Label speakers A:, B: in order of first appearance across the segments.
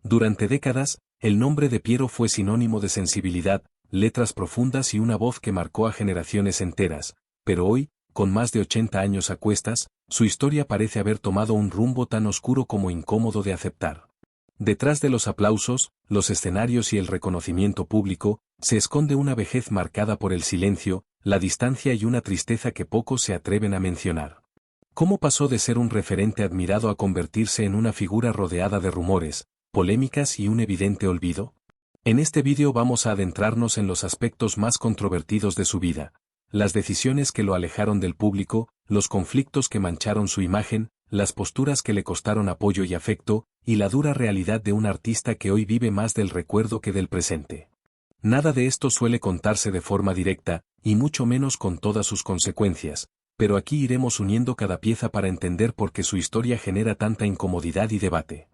A: Durante décadas, el nombre de Piero fue sinónimo de sensibilidad, letras profundas y una voz que marcó a generaciones enteras, pero hoy, con más de 80 años a cuestas, su historia parece haber tomado un rumbo tan oscuro como incómodo de aceptar. Detrás de los aplausos, los escenarios y el reconocimiento público, se esconde una vejez marcada por el silencio, la distancia y una tristeza que pocos se atreven a mencionar. ¿Cómo pasó de ser un referente admirado a convertirse en una figura rodeada de rumores, polémicas y un evidente olvido? En este vídeo vamos a adentrarnos en los aspectos más controvertidos de su vida, las decisiones que lo alejaron del público, los conflictos que mancharon su imagen, las posturas que le costaron apoyo y afecto, y la dura realidad de un artista que hoy vive más del recuerdo que del presente. Nada de esto suele contarse de forma directa, y mucho menos con todas sus consecuencias, pero aquí iremos uniendo cada pieza para entender por qué su historia genera tanta incomodidad y debate.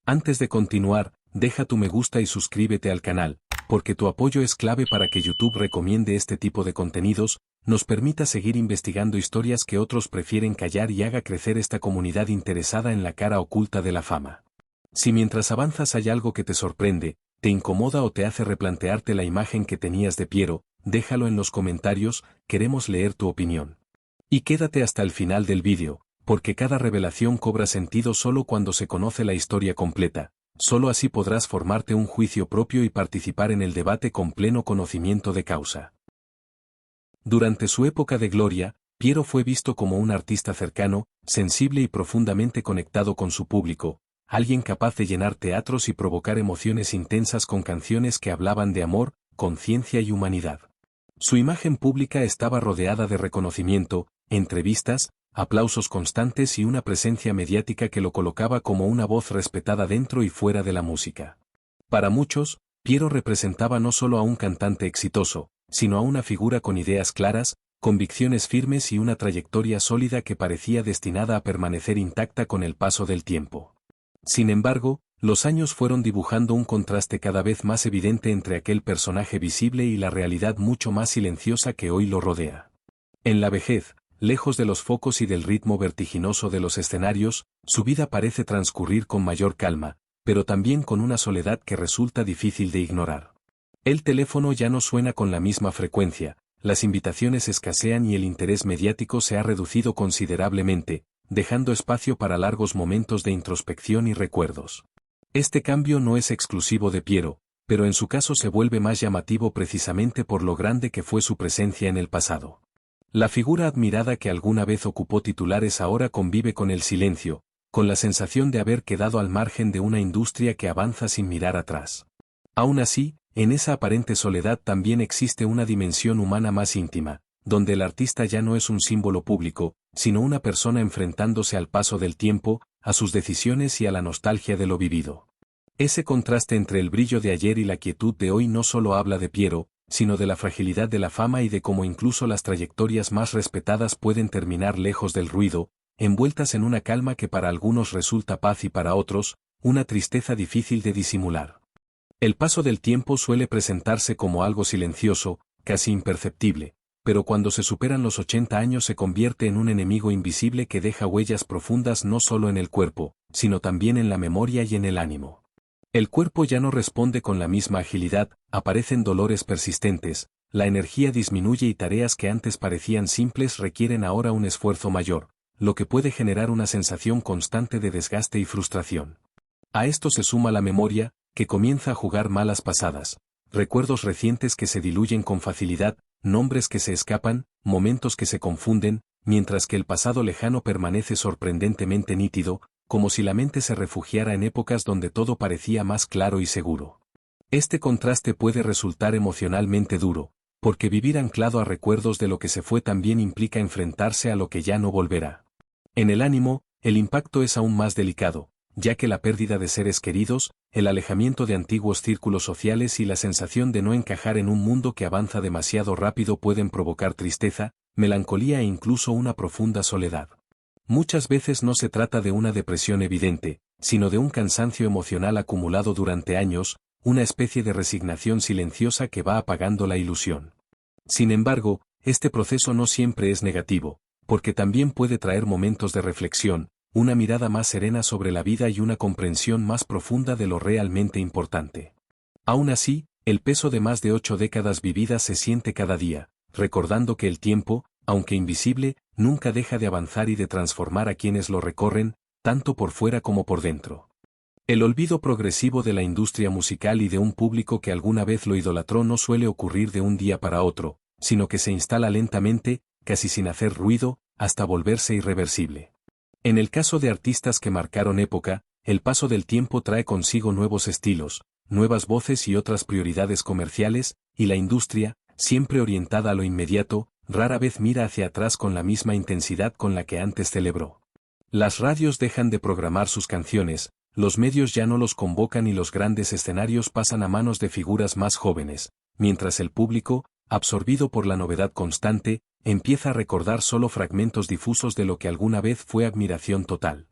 A: Antes de continuar, deja tu me gusta y suscríbete al canal, porque tu apoyo es clave para que YouTube recomiende este tipo de contenidos, nos permita seguir investigando historias que otros prefieren callar y haga crecer esta comunidad interesada en la cara oculta de la fama. Si mientras avanzas hay algo que te sorprende, te incomoda o te hace replantearte la imagen que tenías de Piero, déjalo en los comentarios, queremos leer tu opinión. Y quédate hasta el final del vídeo, porque cada revelación cobra sentido solo cuando se conoce la historia completa, solo así podrás formarte un juicio propio y participar en el debate con pleno conocimiento de causa. Durante su época de gloria, Piero fue visto como un artista cercano, sensible y profundamente conectado con su público, alguien capaz de llenar teatros y provocar emociones intensas con canciones que hablaban de amor, conciencia y humanidad. Su imagen pública estaba rodeada de reconocimiento, entrevistas, aplausos constantes y una presencia mediática que lo colocaba como una voz respetada dentro y fuera de la música. Para muchos, Piero representaba no solo a un cantante exitoso, sino a una figura con ideas claras, convicciones firmes y una trayectoria sólida que parecía destinada a permanecer intacta con el paso del tiempo. Sin embargo, los años fueron dibujando un contraste cada vez más evidente entre aquel personaje visible y la realidad mucho más silenciosa que hoy lo rodea. En la vejez, lejos de los focos y del ritmo vertiginoso de los escenarios, su vida parece transcurrir con mayor calma, pero también con una soledad que resulta difícil de ignorar. El teléfono ya no suena con la misma frecuencia, las invitaciones escasean y el interés mediático se ha reducido considerablemente, dejando espacio para largos momentos de introspección y recuerdos. Este cambio no es exclusivo de Piero, pero en su caso se vuelve más llamativo precisamente por lo grande que fue su presencia en el pasado. La figura admirada que alguna vez ocupó titulares ahora convive con el silencio, con la sensación de haber quedado al margen de una industria que avanza sin mirar atrás. Aún así, en esa aparente soledad también existe una dimensión humana más íntima, donde el artista ya no es un símbolo público, sino una persona enfrentándose al paso del tiempo, a sus decisiones y a la nostalgia de lo vivido. Ese contraste entre el brillo de ayer y la quietud de hoy no solo habla de Piero, sino de la fragilidad de la fama y de cómo incluso las trayectorias más respetadas pueden terminar lejos del ruido, envueltas en una calma que para algunos resulta paz y para otros, una tristeza difícil de disimular. El paso del tiempo suele presentarse como algo silencioso, casi imperceptible, pero cuando se superan los 80 años se convierte en un enemigo invisible que deja huellas profundas no solo en el cuerpo, sino también en la memoria y en el ánimo. El cuerpo ya no responde con la misma agilidad, aparecen dolores persistentes, la energía disminuye y tareas que antes parecían simples requieren ahora un esfuerzo mayor, lo que puede generar una sensación constante de desgaste y frustración. A esto se suma la memoria, que comienza a jugar malas pasadas, recuerdos recientes que se diluyen con facilidad, nombres que se escapan, momentos que se confunden, mientras que el pasado lejano permanece sorprendentemente nítido, como si la mente se refugiara en épocas donde todo parecía más claro y seguro. Este contraste puede resultar emocionalmente duro, porque vivir anclado a recuerdos de lo que se fue también implica enfrentarse a lo que ya no volverá. En el ánimo, el impacto es aún más delicado, ya que la pérdida de seres queridos, el alejamiento de antiguos círculos sociales y la sensación de no encajar en un mundo que avanza demasiado rápido pueden provocar tristeza, melancolía e incluso una profunda soledad. Muchas veces no se trata de una depresión evidente, sino de un cansancio emocional acumulado durante años, una especie de resignación silenciosa que va apagando la ilusión. Sin embargo, este proceso no siempre es negativo, porque también puede traer momentos de reflexión, una mirada más serena sobre la vida y una comprensión más profunda de lo realmente importante. Aún así, el peso de más de 8 décadas vividas se siente cada día, recordando que el tiempo, aunque invisible, nunca deja de avanzar y de transformar a quienes lo recorren, tanto por fuera como por dentro. El olvido progresivo de la industria musical y de un público que alguna vez lo idolatró no suele ocurrir de un día para otro, sino que se instala lentamente, casi sin hacer ruido, hasta volverse irreversible. En el caso de artistas que marcaron época, el paso del tiempo trae consigo nuevos estilos, nuevas voces y otras prioridades comerciales, y la industria, siempre orientada a lo inmediato, rara vez mira hacia atrás con la misma intensidad con la que antes celebró. Las radios dejan de programar sus canciones, los medios ya no los convocan y los grandes escenarios pasan a manos de figuras más jóvenes, mientras el público, absorbido por la novedad constante, empieza a recordar solo fragmentos difusos de lo que alguna vez fue admiración total.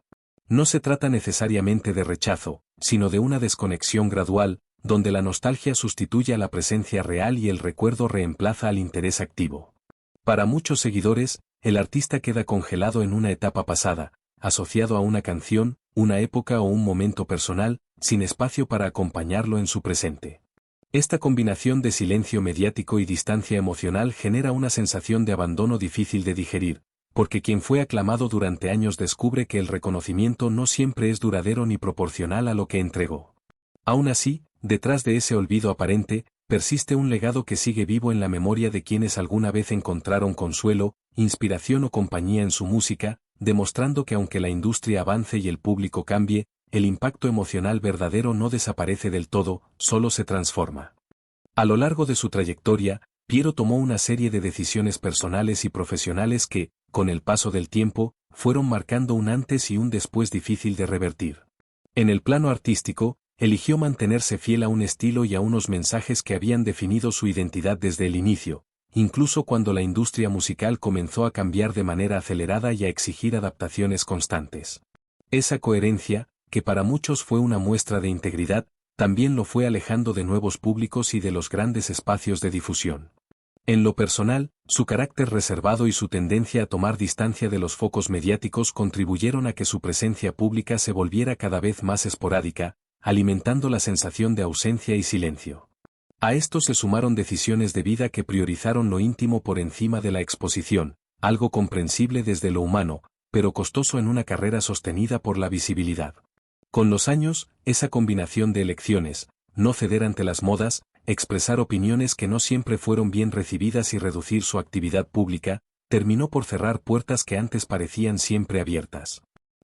A: No se trata necesariamente de rechazo, sino de una desconexión gradual, donde la nostalgia sustituye a la presencia real y el recuerdo reemplaza al interés activo. Para muchos seguidores, el artista queda congelado en una etapa pasada, asociado a una canción, una época o un momento personal, sin espacio para acompañarlo en su presente. Esta combinación de silencio mediático y distancia emocional genera una sensación de abandono difícil de digerir, porque quien fue aclamado durante años descubre que el reconocimiento no siempre es duradero ni proporcional a lo que entregó. Aún así, detrás de ese olvido aparente, persiste un legado que sigue vivo en la memoria de quienes alguna vez encontraron consuelo, inspiración o compañía en su música, demostrando que aunque la industria avance y el público cambie, el impacto emocional verdadero no desaparece del todo, solo se transforma. A lo largo de su trayectoria, Piero tomó una serie de decisiones personales y profesionales que, con el paso del tiempo, fueron marcando un antes y un después difícil de revertir. En el plano artístico, eligió mantenerse fiel a un estilo y a unos mensajes que habían definido su identidad desde el inicio, incluso cuando la industria musical comenzó a cambiar de manera acelerada y a exigir adaptaciones constantes. Esa coherencia, que para muchos fue una muestra de integridad, también lo fue alejando de nuevos públicos y de los grandes espacios de difusión. En lo personal, su carácter reservado y su tendencia a tomar distancia de los focos mediáticos contribuyeron a que su presencia pública se volviera cada vez más esporádica, alimentando la sensación de ausencia y silencio. A esto se sumaron decisiones de vida que priorizaron lo íntimo por encima de la exposición, algo comprensible desde lo humano, pero costoso en una carrera sostenida por la visibilidad. Con los años, esa combinación de elecciones, no ceder ante las modas, expresar opiniones que no siempre fueron bien recibidas y reducir su actividad pública, terminó por cerrar puertas que antes parecían siempre abiertas.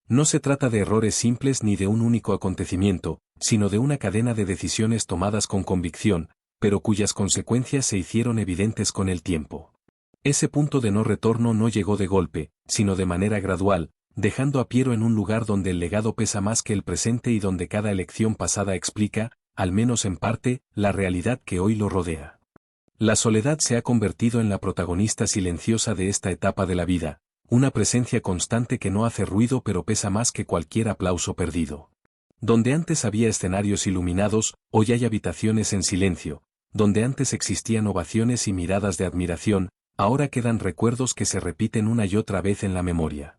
A: No se trata de errores simples ni de un único acontecimiento, sino de una cadena de decisiones tomadas con convicción, pero cuyas consecuencias se hicieron evidentes con el tiempo. Ese punto de no retorno no llegó de golpe, sino de manera gradual, dejando a Piero en un lugar donde el legado pesa más que el presente y donde cada elección pasada explica, al menos en parte, la realidad que hoy lo rodea. La soledad se ha convertido en la protagonista silenciosa de esta etapa de la vida, una presencia constante que no hace ruido pero pesa más que cualquier aplauso perdido. Donde antes había escenarios iluminados, hoy hay habitaciones en silencio, donde antes existían ovaciones y miradas de admiración, ahora quedan recuerdos que se repiten una y otra vez en la memoria.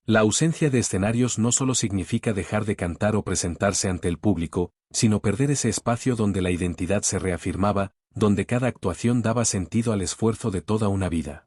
A: La ausencia de escenarios no solo significa dejar de cantar o presentarse ante el público, sino perder ese espacio donde la identidad se reafirmaba, donde cada actuación daba sentido al esfuerzo de toda una vida.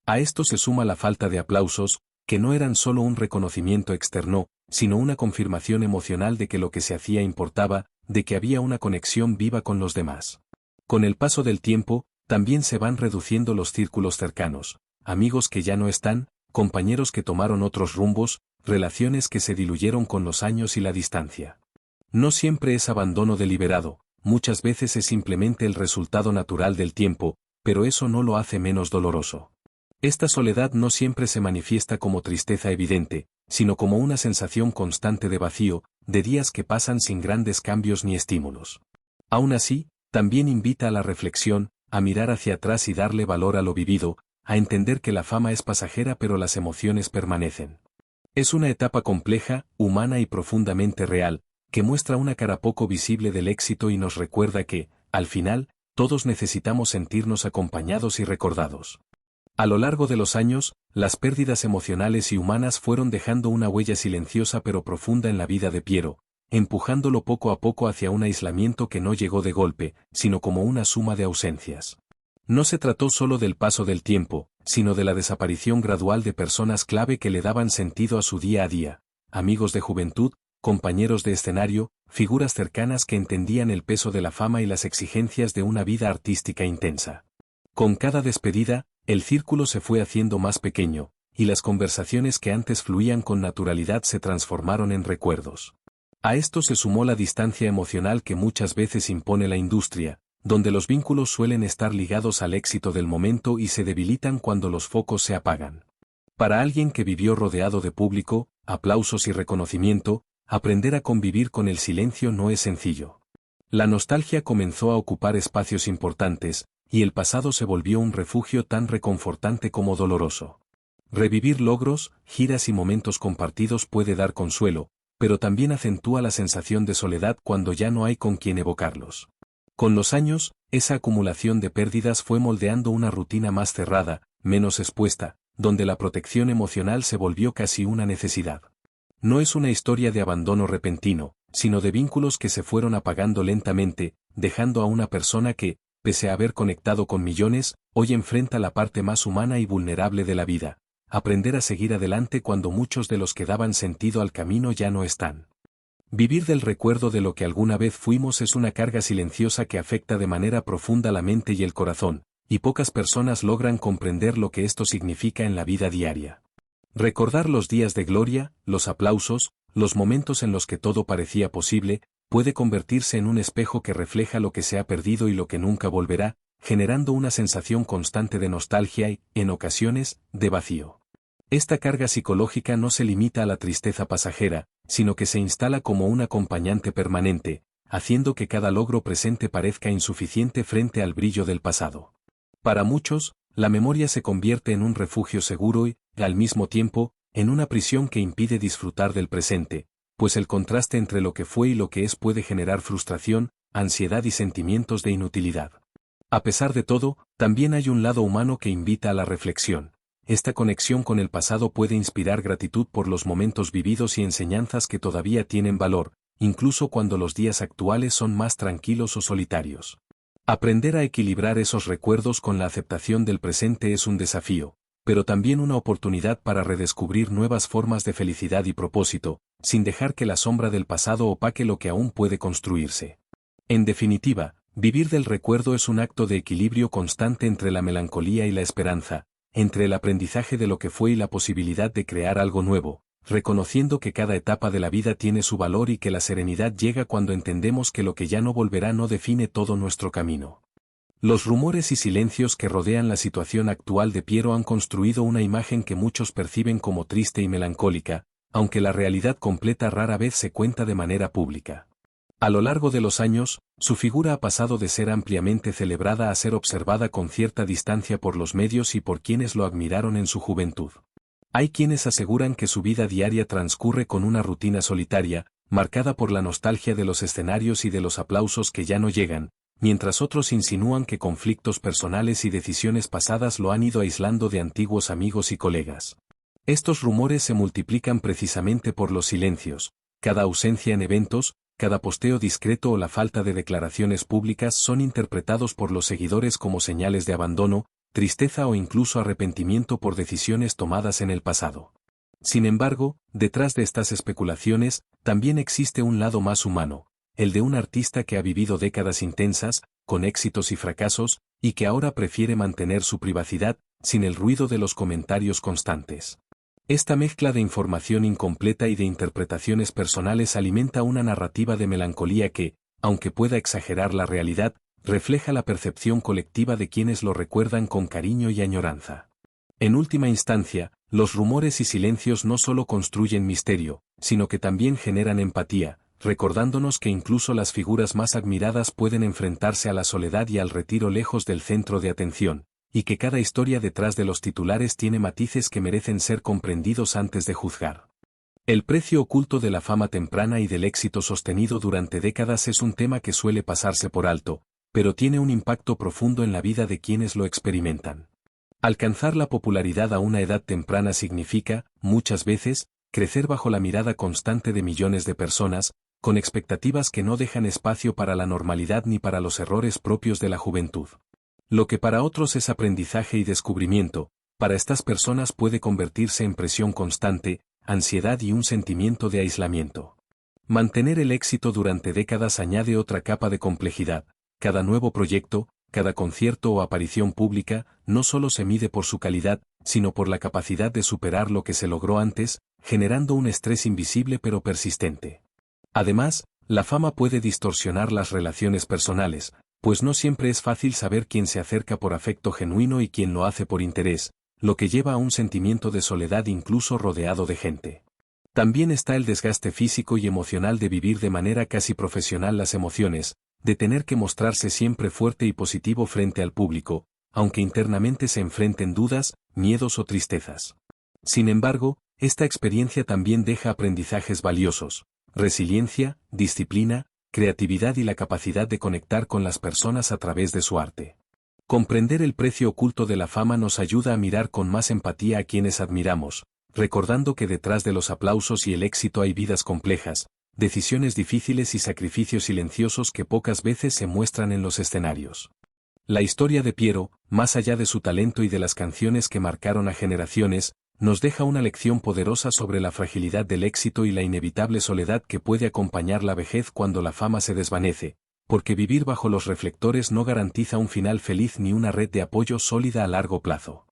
A: A esto se suma la falta de aplausos, que no eran solo un reconocimiento externo, sino una confirmación emocional de que lo que se hacía importaba, de que había una conexión viva con los demás. Con el paso del tiempo, también se van reduciendo los círculos cercanos, amigos que ya no están, compañeros que tomaron otros rumbos, relaciones que se diluyeron con los años y la distancia. No siempre es abandono deliberado, muchas veces es simplemente el resultado natural del tiempo, pero eso no lo hace menos doloroso. Esta soledad no siempre se manifiesta como tristeza evidente, sino como una sensación constante de vacío, de días que pasan sin grandes cambios ni estímulos. Aún así, también invita a la reflexión, a mirar hacia atrás y darle valor a lo vivido, a entender que la fama es pasajera pero las emociones permanecen. Es una etapa compleja, humana y profundamente real, que muestra una cara poco visible del éxito y nos recuerda que, al final, todos necesitamos sentirnos acompañados y recordados. A lo largo de los años, las pérdidas emocionales y humanas fueron dejando una huella silenciosa pero profunda en la vida de Piero, empujándolo poco a poco hacia un aislamiento que no llegó de golpe, sino como una suma de ausencias. No se trató solo del paso del tiempo, sino de la desaparición gradual de personas clave que le daban sentido a su día a día, amigos de juventud, compañeros de escenario, figuras cercanas que entendían el peso de la fama y las exigencias de una vida artística intensa. Con cada despedida, el círculo se fue haciendo más pequeño, y las conversaciones que antes fluían con naturalidad se transformaron en recuerdos. A esto se sumó la distancia emocional que muchas veces impone la industria, donde los vínculos suelen estar ligados al éxito del momento y se debilitan cuando los focos se apagan. Para alguien que vivió rodeado de público, aplausos y reconocimiento, aprender a convivir con el silencio no es sencillo. La nostalgia comenzó a ocupar espacios importantes, y el pasado se volvió un refugio tan reconfortante como doloroso. Revivir logros, giras y momentos compartidos puede dar consuelo, pero también acentúa la sensación de soledad cuando ya no hay con quien evocarlos. Con los años, esa acumulación de pérdidas fue moldeando una rutina más cerrada, menos expuesta, donde la protección emocional se volvió casi una necesidad. No es una historia de abandono repentino, sino de vínculos que se fueron apagando lentamente, dejando a una persona que, pese a haber conectado con millones, hoy enfrenta la parte más humana y vulnerable de la vida, aprender a seguir adelante cuando muchos de los que daban sentido al camino ya no están. Vivir del recuerdo de lo que alguna vez fuimos es una carga silenciosa que afecta de manera profunda la mente y el corazón, y pocas personas logran comprender lo que esto significa en la vida diaria. Recordar los días de gloria, los aplausos, los momentos en los que todo parecía posible, puede convertirse en un espejo que refleja lo que se ha perdido y lo que nunca volverá, generando una sensación constante de nostalgia y, en ocasiones, de vacío. Esta carga psicológica no se limita a la tristeza pasajera, sino que se instala como un acompañante permanente, haciendo que cada logro presente parezca insuficiente frente al brillo del pasado. Para muchos, la memoria se convierte en un refugio seguro y, al mismo tiempo, en una prisión que impide disfrutar del presente, pues el contraste entre lo que fue y lo que es puede generar frustración, ansiedad y sentimientos de inutilidad. A pesar de todo, también hay un lado humano que invita a la reflexión. Esta conexión con el pasado puede inspirar gratitud por los momentos vividos y enseñanzas que todavía tienen valor, incluso cuando los días actuales son más tranquilos o solitarios. Aprender a equilibrar esos recuerdos con la aceptación del presente es un desafío, pero también una oportunidad para redescubrir nuevas formas de felicidad y propósito, sin dejar que la sombra del pasado opaque lo que aún puede construirse. En definitiva, vivir del recuerdo es un acto de equilibrio constante entre la melancolía y la esperanza, entre el aprendizaje de lo que fue y la posibilidad de crear algo nuevo, reconociendo que cada etapa de la vida tiene su valor y que la serenidad llega cuando entendemos que lo que ya no volverá no define todo nuestro camino. Los rumores y silencios que rodean la situación actual de Piero han construido una imagen que muchos perciben como triste y melancólica, aunque la realidad completa rara vez se cuenta de manera pública. A lo largo de los años, su figura ha pasado de ser ampliamente celebrada a ser observada con cierta distancia por los medios y por quienes lo admiraron en su juventud. Hay quienes aseguran que su vida diaria transcurre con una rutina solitaria, marcada por la nostalgia de los escenarios y de los aplausos que ya no llegan, mientras otros insinúan que conflictos personales y decisiones pasadas lo han ido aislando de antiguos amigos y colegas. Estos rumores se multiplican precisamente por los silencios, cada ausencia en eventos, cada posteo discreto o la falta de declaraciones públicas son interpretados por los seguidores como señales de abandono, tristeza o incluso arrepentimiento por decisiones tomadas en el pasado. Sin embargo, detrás de estas especulaciones, también existe un lado más humano, el de un artista que ha vivido décadas intensas, con éxitos y fracasos, y que ahora prefiere mantener su privacidad, sin el ruido de los comentarios constantes. Esta mezcla de información incompleta y de interpretaciones personales alimenta una narrativa de melancolía que, aunque pueda exagerar la realidad, refleja la percepción colectiva de quienes lo recuerdan con cariño y añoranza. En última instancia, los rumores y silencios no solo construyen misterio, sino que también generan empatía, recordándonos que incluso las figuras más admiradas pueden enfrentarse a la soledad y al retiro lejos del centro de atención, y que cada historia detrás de los titulares tiene matices que merecen ser comprendidos antes de juzgar. El precio oculto de la fama temprana y del éxito sostenido durante décadas es un tema que suele pasarse por alto, pero tiene un impacto profundo en la vida de quienes lo experimentan. Alcanzar la popularidad a una edad temprana significa, muchas veces, crecer bajo la mirada constante de millones de personas, con expectativas que no dejan espacio para la normalidad ni para los errores propios de la juventud. Lo que para otros es aprendizaje y descubrimiento, para estas personas puede convertirse en presión constante, ansiedad y un sentimiento de aislamiento. Mantener el éxito durante décadas añade otra capa de complejidad. Cada nuevo proyecto, cada concierto o aparición pública, no solo se mide por su calidad, sino por la capacidad de superar lo que se logró antes, generando un estrés invisible pero persistente. Además, la fama puede distorsionar las relaciones personales, pues no siempre es fácil saber quién se acerca por afecto genuino y quién lo hace por interés, lo que lleva a un sentimiento de soledad incluso rodeado de gente. También está el desgaste físico y emocional de vivir de manera casi profesional las emociones, de tener que mostrarse siempre fuerte y positivo frente al público, aunque internamente se enfrenten dudas, miedos o tristezas. Sin embargo, esta experiencia también deja aprendizajes valiosos: resiliencia, disciplina, creatividad y la capacidad de conectar con las personas a través de su arte. Comprender el precio oculto de la fama nos ayuda a mirar con más empatía a quienes admiramos, recordando que detrás de los aplausos y el éxito hay vidas complejas, decisiones difíciles y sacrificios silenciosos que pocas veces se muestran en los escenarios. La historia de Piero, más allá de su talento y de las canciones que marcaron a generaciones, nos deja una lección poderosa sobre la fragilidad del éxito y la inevitable soledad que puede acompañar la vejez cuando la fama se desvanece, porque vivir bajo los reflectores no garantiza un final feliz ni una red de apoyo sólida a largo plazo.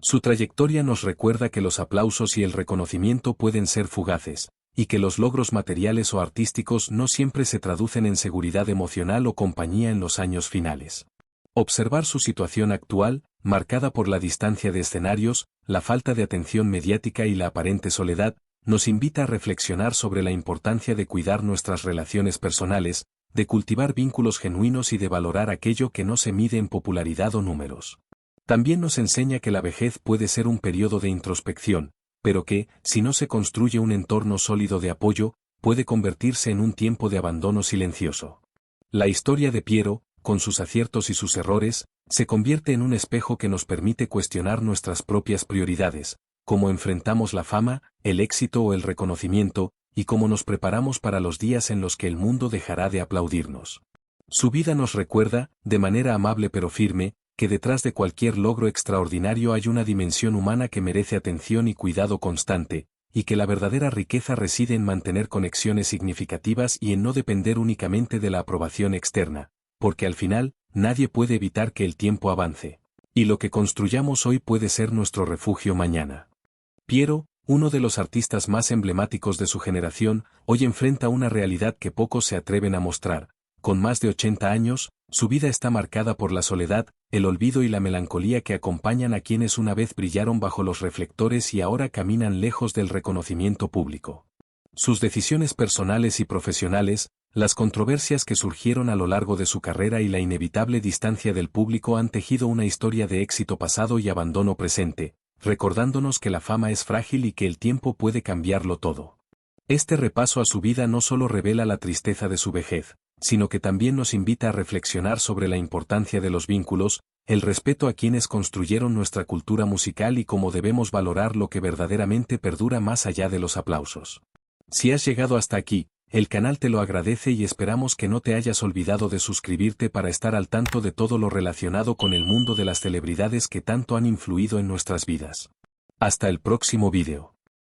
A: Su trayectoria nos recuerda que los aplausos y el reconocimiento pueden ser fugaces, y que los logros materiales o artísticos no siempre se traducen en seguridad emocional o compañía en los años finales. Observar su situación actual, marcada por la distancia de escenarios, la falta de atención mediática y la aparente soledad, nos invita a reflexionar sobre la importancia de cuidar nuestras relaciones personales, de cultivar vínculos genuinos y de valorar aquello que no se mide en popularidad o números. También nos enseña que la vejez puede ser un periodo de introspección, pero que, si no se construye un entorno sólido de apoyo, puede convertirse en un tiempo de abandono silencioso. La historia de Piero, con sus aciertos y sus errores, se convierte en un espejo que nos permite cuestionar nuestras propias prioridades, cómo enfrentamos la fama, el éxito o el reconocimiento, y cómo nos preparamos para los días en los que el mundo dejará de aplaudirnos. Su vida nos recuerda, de manera amable pero firme, que detrás de cualquier logro extraordinario hay una dimensión humana que merece atención y cuidado constante, y que la verdadera riqueza reside en mantener conexiones significativas y en no depender únicamente de la aprobación externa, porque al final, nadie puede evitar que el tiempo avance. Y lo que construyamos hoy puede ser nuestro refugio mañana. Piero, uno de los artistas más emblemáticos de su generación, hoy enfrenta una realidad que pocos se atreven a mostrar. Con más de 80 años, su vida está marcada por la soledad, el olvido y la melancolía que acompañan a quienes una vez brillaron bajo los reflectores y ahora caminan lejos del reconocimiento público. Sus decisiones personales y profesionales, las controversias que surgieron a lo largo de su carrera y la inevitable distancia del público han tejido una historia de éxito pasado y abandono presente, recordándonos que la fama es frágil y que el tiempo puede cambiarlo todo. Este repaso a su vida no solo revela la tristeza de su vejez, sino que también nos invita a reflexionar sobre la importancia de los vínculos, el respeto a quienes construyeron nuestra cultura musical y cómo debemos valorar lo que verdaderamente perdura más allá de los aplausos. Si has llegado hasta aquí, el canal te lo agradece y esperamos que no te hayas olvidado de suscribirte para estar al tanto de todo lo relacionado con el mundo de las celebridades que tanto han influido en nuestras vidas. Hasta el próximo vídeo.